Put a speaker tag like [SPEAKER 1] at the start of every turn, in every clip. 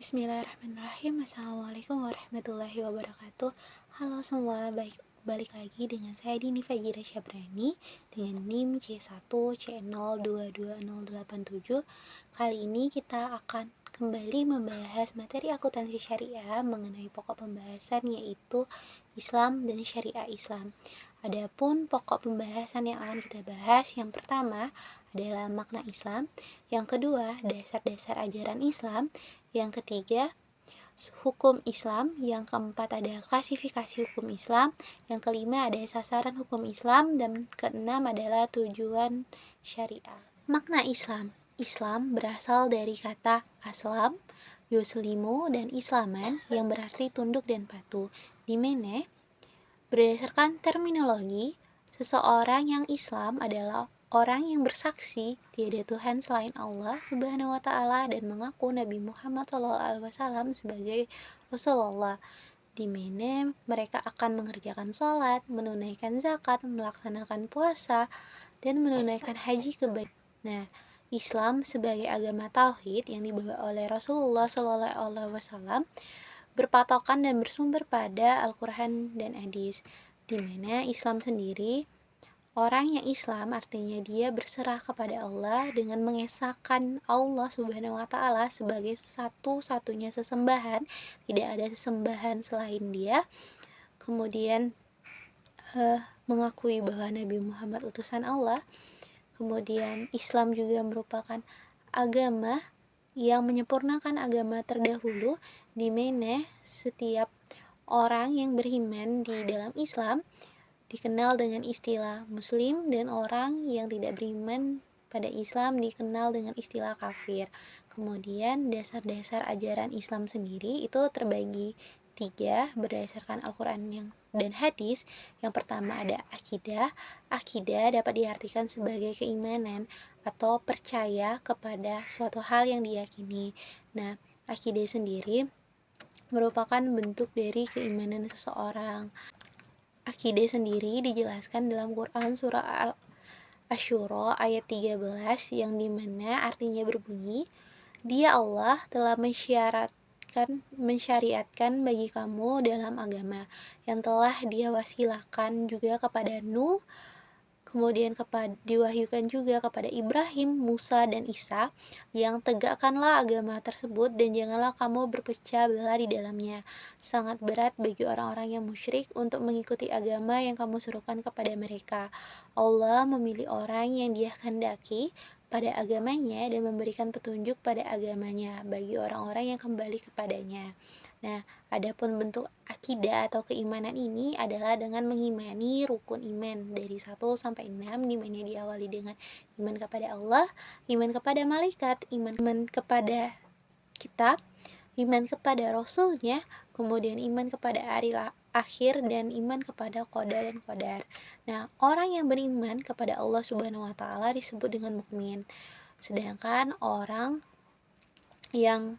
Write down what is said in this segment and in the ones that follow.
[SPEAKER 1] Bismillahirrahmanirrahim. Assalamualaikum warahmatullahi wabarakatuh. Halo semua, balik lagi dengan saya Dini Fajira Syabrani dengan NIM C1C0220087. Kali ini kita akan kembali membahas materi akuntansi syariah mengenai pokok pembahasan yaitu Islam dan Syariah Islam. Adapun pokok pembahasan yang akan kita bahas, yang pertama adalah makna Islam, yang kedua dasar-dasar ajaran Islam, yang ketiga hukum Islam, yang keempat ada klasifikasi hukum Islam, yang kelima ada sasaran hukum Islam, dan keenam adalah tujuan syariah. Makna Islam. Islam berasal dari kata aslam, yuslimu, dan islaman yang berarti tunduk dan patuh. Di mana berdasarkan terminologi, seseorang yang Islam adalah orang yang bersaksi tiada Tuhan selain Allah Subhanahu wa Ta'ala dan mengaku Nabi Muhammad SAW sebagai Rasulullah, di mana mereka akan mengerjakan sholat, menunaikan zakat, melaksanakan puasa, dan menunaikan haji kebaikan. Nah, Islam sebagai agama tauhid yang dibawa oleh Rasulullah SAW berpatokan dan bersumber pada Al-Quran dan Hadis, di mana Islam sendiri, orang yang Islam artinya dia berserah kepada Allah dengan mengesahkan Allah Subhanahu wa Ta'ala sebagai satu-satunya sesembahan, tidak ada sesembahan selain Dia. Kemudian mengakui bahwa Nabi Muhammad utusan Allah. Kemudian Islam juga merupakan agama yang menyempurnakan agama terdahulu, di mana setiap orang yang beriman di dalam Islam dikenal dengan istilah muslim, dan orang yang tidak beriman pada Islam dikenal dengan istilah kafir. Kemudian dasar-dasar ajaran Islam sendiri itu terbagi 3 berdasarkan Al-Quran dan hadis. Yang pertama ada akidah. Akidah dapat diartikan sebagai keimanan atau percaya kepada suatu hal yang diyakini. Nah, akidah sendiri merupakan bentuk dari keimanan seseorang. Akidah sendiri dijelaskan dalam Quran surah Asy-Syura ayat 13, yang dimana artinya berbunyi, Dia Allah telah mensyariatkan bagi kamu dalam agama yang telah Dia wasilahkan juga kepada Nuh, kemudian diwahyukan juga kepada Ibrahim, Musa, dan Isa, yang tegakkanlah agama tersebut dan janganlah kamu berpecah belah di dalamnya. Sangat berat bagi orang-orang yang musyrik untuk mengikuti agama yang kamu suruhkan kepada mereka. Allah memilih orang yang Dia kehendaki pada agamanya dan memberikan petunjuk pada agamanya bagi orang-orang yang kembali kepadanya. Nah, adapun bentuk akidah atau keimanan ini adalah dengan mengimani rukun iman dari 1 sampai 6, di mana diawali dengan iman kepada Allah, iman kepada malaikat, iman kepada kitab, iman kepada rasulnya, kemudian iman kepada hari akhir, dan iman kepada qada dan qadar. Nah, orang yang beriman kepada Allah Subhanahu wa Ta'ala disebut dengan mukmin. Sedangkan orang yang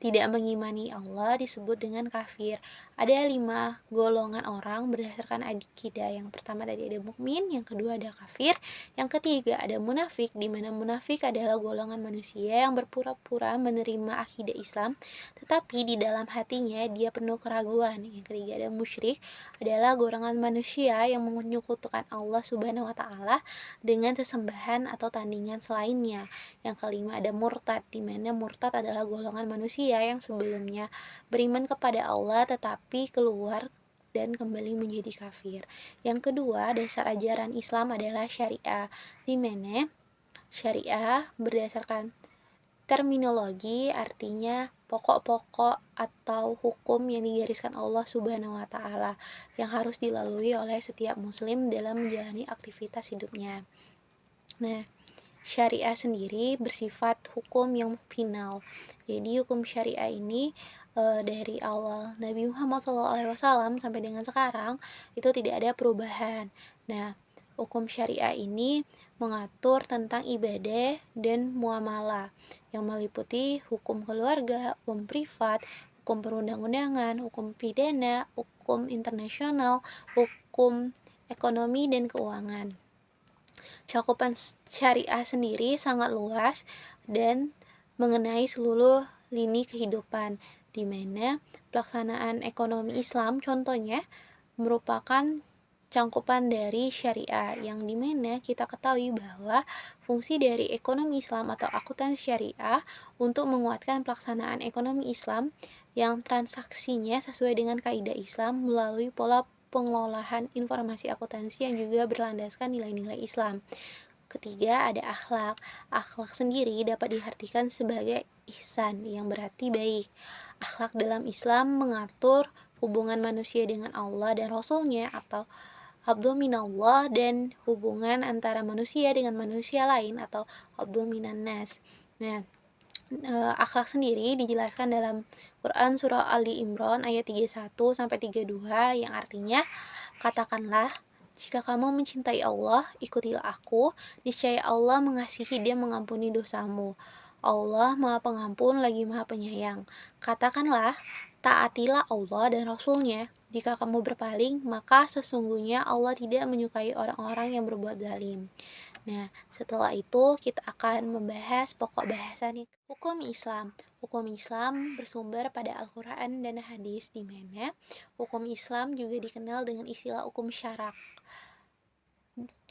[SPEAKER 1] tidak mengimani Allah disebut dengan kafir. Ada 5 golongan orang berdasarkan akidah. Yang pertama tadi ada mukmin, yang kedua ada kafir, yang ketiga ada munafik, di mana munafik adalah golongan manusia yang berpura-pura menerima akidah Islam, tetapi di dalam hatinya dia penuh keraguan. Yang ketiga ada musyrik, adalah golongan manusia yang menyekutukan Allah Subhanahu wa Ta'ala dengan sesembahan atau tandingan selainnya. Yang kelima ada murtad, di mana murtad adalah golongan manusia yang sebelumnya beriman kepada Allah tetapi keluar dan kembali menjadi kafir. Yang kedua, dasar ajaran Islam adalah syariah, di mana syariah berdasarkan terminologi artinya pokok-pokok atau hukum yang digariskan Allah Subhanahu wa Ta'ala yang harus dilalui oleh setiap muslim dalam menjalani aktivitas hidupnya. Nah, syariah sendiri bersifat hukum yang final. Jadi hukum syariah ini dari awal Nabi Muhammad SAW sampai dengan sekarang itu tidak ada perubahan. Nah, hukum syariah ini mengatur tentang ibadah dan muamalah yang meliputi hukum keluarga, hukum privat, hukum perundang-undangan, hukum pidana, hukum internasional, hukum ekonomi dan keuangan. Cakupan syariah sendiri sangat luas dan mengenai seluruh lini kehidupan, di mana pelaksanaan ekonomi Islam contohnya merupakan cangkupan dari syariah, yang dimana kita ketahui bahwa fungsi dari ekonomi Islam atau akuntansi syariah untuk menguatkan pelaksanaan ekonomi Islam yang transaksinya sesuai dengan kaidah Islam melalui pola pengelolaan informasi akuntansi yang juga berlandaskan nilai-nilai Islam. Ketiga, ada akhlak. Akhlak sendiri dapat diartikan sebagai ihsan, yang berarti baik. Akhlak dalam Islam mengatur hubungan manusia dengan Allah dan Rasulnya, atau abdul minallah, dan hubungan antara manusia dengan manusia lain, atau abdul minan nas. Nah, akhlak sendiri dijelaskan dalam Quran surah Ali Imran ayat 31 sampai 32, yang artinya, katakanlah, jika kamu mencintai Allah, ikutilah aku, niscaya Allah mengasihi dan mengampuni dosamu. Allah Maha Pengampun lagi Maha Penyayang. Katakanlah, taatilah Allah dan Rasulnya. Jika kamu berpaling, maka sesungguhnya Allah tidak menyukai orang-orang yang berbuat zalim. Nah, setelah itu kita akan membahas pokok bahasan hukum Islam. Hukum Islam bersumber pada Al-Quran dan hadis, di mana hukum Islam juga dikenal dengan istilah hukum syarak,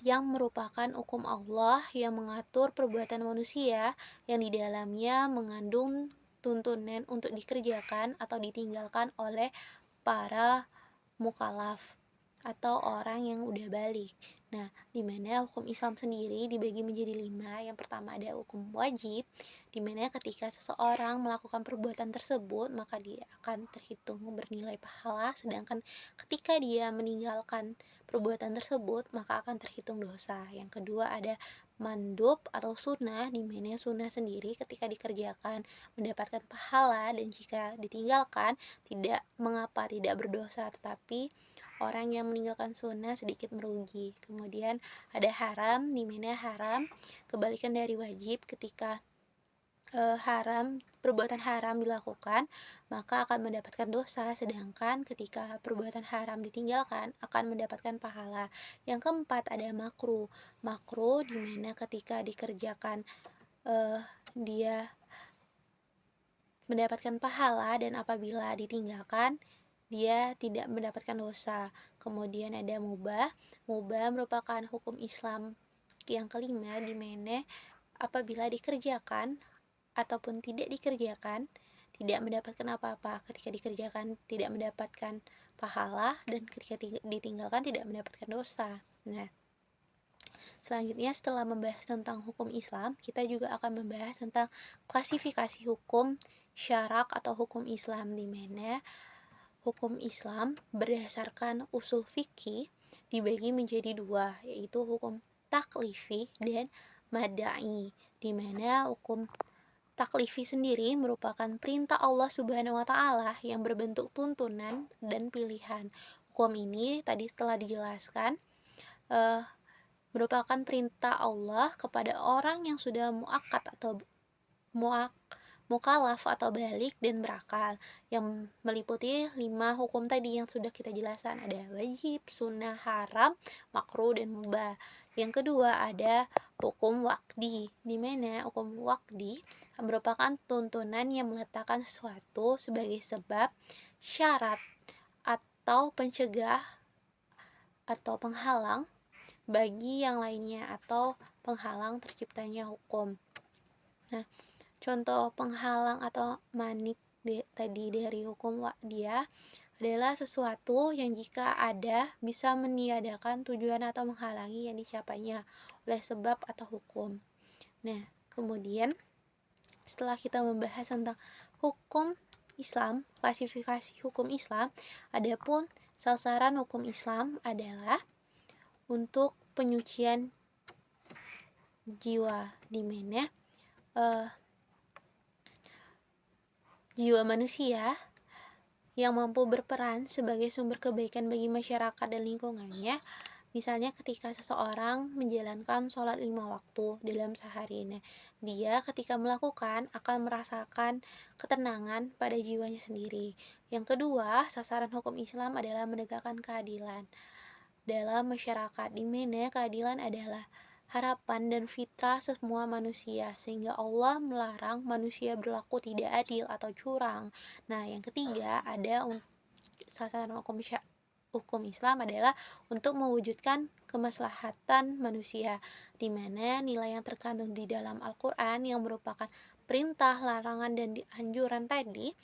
[SPEAKER 1] yang merupakan hukum Allah yang mengatur perbuatan manusia yang di dalamnya mengandung tuntunan untuk dikerjakan atau ditinggalkan oleh para mukallaf atau orang yang udah balik. Nah, di mana hukum Islam sendiri dibagi menjadi 5. Yang pertama ada hukum wajib, di mana ketika seseorang melakukan perbuatan tersebut, maka dia akan terhitung bernilai pahala, sedangkan ketika dia meninggalkan perbuatan tersebut, maka akan terhitung dosa. Yang kedua ada mandub atau sunnah, di mana sunnah sendiri ketika dikerjakan mendapatkan pahala, dan jika ditinggalkan tidak mengapa, tidak berdosa, tetapi orang yang meninggalkan sunnah sedikit merugi. Kemudian ada haram, di mana haram kebalikan dari wajib. Ketika perbuatan haram dilakukan, maka akan mendapatkan dosa, sedangkan ketika perbuatan haram ditinggalkan akan mendapatkan pahala. Yang keempat ada makruh. Makruh di mana ketika dikerjakan dia mendapatkan pahala, dan apabila ditinggalkan dia tidak mendapatkan dosa. Kemudian ada mubah. Mubah merupakan hukum Islam yang kelima, di mana apabila dikerjakan ataupun tidak dikerjakan tidak mendapatkan apa-apa. Ketika dikerjakan tidak mendapatkan pahala, dan ketika ditinggalkan tidak mendapatkan dosa. Nah, selanjutnya setelah membahas tentang hukum Islam, kita juga akan membahas tentang klasifikasi hukum syarak atau hukum Islam, di mana hukum Islam berdasarkan usul fikih dibagi menjadi 2, yaitu hukum taklifi dan madai, di mana hukum taklifi sendiri merupakan perintah Allah Subhanahu wa taala yang berbentuk tuntunan dan pilihan. Hukum ini tadi telah dijelaskan merupakan perintah Allah kepada orang yang sudah muakkad atau mukallaf atau balik dan berakal, yang meliputi 5 hukum tadi yang sudah kita jelaskan. Ada wajib, sunnah, haram, makruh, dan mubah. Yang kedua ada hukum waqdi, di mana hukum waqdi merupakan tuntunan yang meletakkan sesuatu sebagai sebab, syarat, atau pencegah atau penghalang bagi yang lainnya, atau penghalang terciptanya hukum. Nah, contoh penghalang atau manik tadi dari hukum waqdiyah adalah sesuatu yang jika ada bisa meniadakan tujuan atau menghalangi yang dicapainya oleh sebab atau hukum. Nah, kemudian setelah kita membahas tentang hukum Islam, klasifikasi hukum Islam, adapun sasaran hukum Islam adalah untuk penyucian jiwa, di mana jiwa manusia yang mampu berperan sebagai sumber kebaikan bagi masyarakat dan lingkungannya. Misalnya ketika seseorang menjalankan sholat 5 waktu dalam sehari, nah, dia ketika melakukan akan merasakan ketenangan pada jiwanya sendiri. Yang kedua, sasaran hukum Islam adalah menegakkan keadilan dalam masyarakat, di mana keadilan adalah harapan dan fitrah semua manusia, sehingga Allah melarang manusia berlaku tidak adil atau curang. Nah, yang ketiga ada sasaran hukum Islam adalah untuk mewujudkan kemaslahatan manusia, di mana nilai yang terkandung di dalam Al-Quran yang merupakan perintah, larangan, dan anjuran tadi,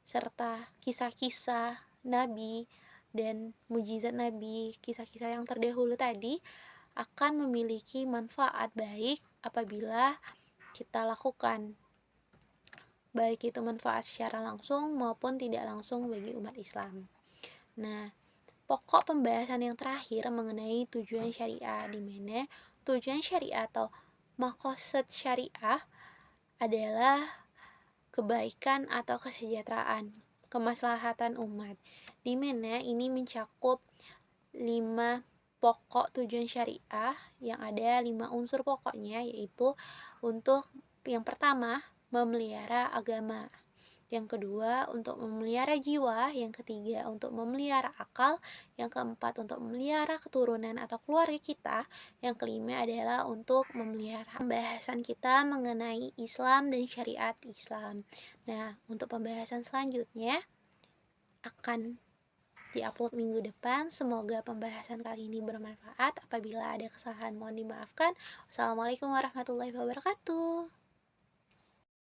[SPEAKER 1] serta kisah-kisah Nabi dan mujizat Nabi, kisah-kisah yang terdahulu tadi, akan memiliki manfaat baik apabila kita lakukan, baik itu manfaat secara langsung maupun tidak langsung bagi umat Islam. Nah, pokok pembahasan yang terakhir mengenai tujuan syariah, di mana tujuan syariah atau maqasid syariah adalah kebaikan atau kesejahteraan, kemaslahatan umat, di mana ini mencakup 5 pokok tujuan syariah yang ada 5 unsur pokoknya, yaitu untuk yang pertama memelihara agama, yang kedua untuk memelihara jiwa, yang ketiga untuk memelihara akal, yang keempat untuk memelihara keturunan atau keluarga kita, yang kelima adalah untuk memelihara pembahasan kita mengenai Islam dan syariat Islam. Nah, untuk pembahasan selanjutnya akan diupload minggu depan. Semoga pembahasan kali ini bermanfaat. Apabila ada kesalahan mohon dimaafkan. Wassalamualaikum warahmatullahi wabarakatuh.